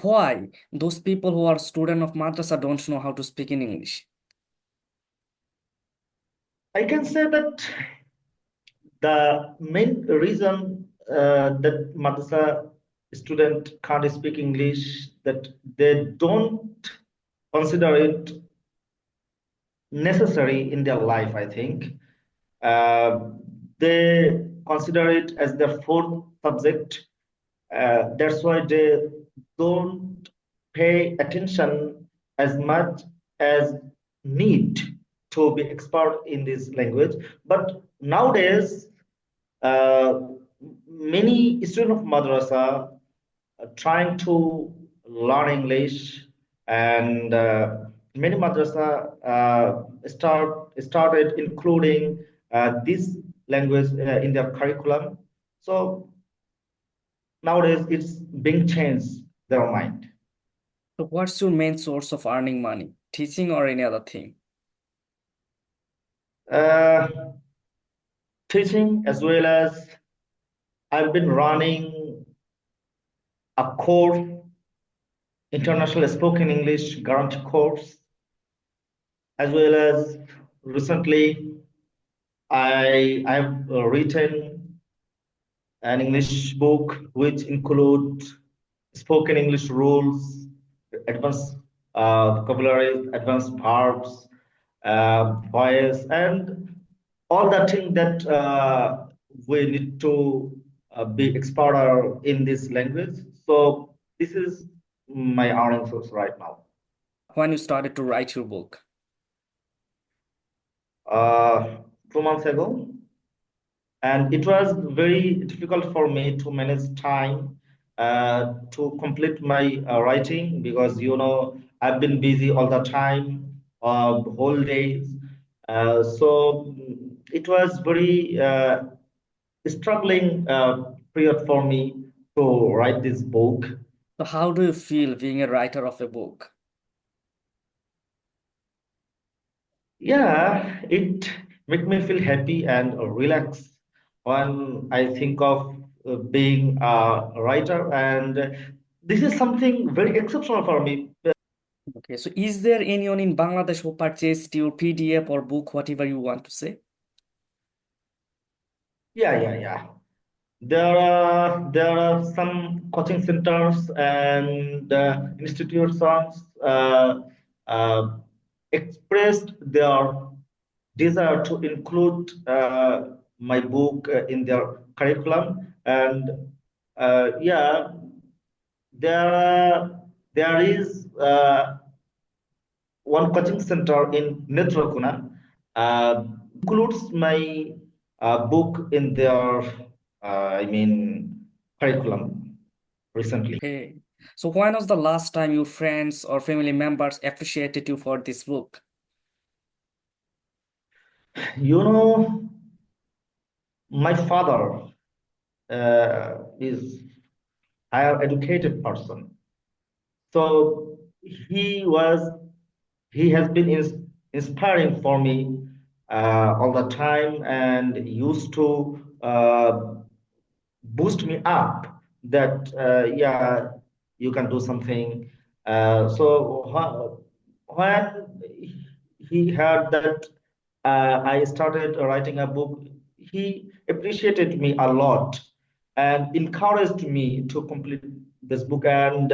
Why those people who are student of madrasa don't know how to speak in English? I can say that the main reason that madrasa student can't speak English, that they don't consider it necessary in their life, I think. Uh, they consider it as their fourth subject. That's why they don't pay attention as much as need to be expert in this language. But nowadays, uh, many students of madrasa are trying to learn English, and many madrasa started including this language in their curriculum. So nowadays it's being changed their mind. So what's your main source of earning money? Teaching or any other thing? Uh, Teaching, as well as I've been running a course, international spoken English guarantee course, as well as recently I've written an English book which includes spoken English rules, advanced vocabulary, advanced verbs, voice, and all the things that we need to be expert in this language. So this is my earning source right now. When you started to write your book? Uh, 2 months ago, and it was very difficult for me to manage time to complete my writing, because I've been busy all the time, whole days. So it was very struggling period for me to write this book. So how do you feel being a writer of a book? Yeah, it make me feel happy and relaxed when I think of being a writer, and this is something very exceptional for me. Okay, so is there anyone in Bangladesh who purchased your PDF or book, whatever you want to say? Yeah. There are some coaching centers and institutions uh, expressed their desire to include my book in their curriculum, and yeah, there is one coaching center in Netrakuna includes my book in their, I mean, curriculum recently. Okay. So when was the last time your friends or family members appreciated you for this book? You know, my father is higher educated person, so he has been inspiring for me all the time, and used to boost me up that yeah, you can do something. When he heard that I started writing a book, he appreciated me a lot and encouraged me to complete this book, and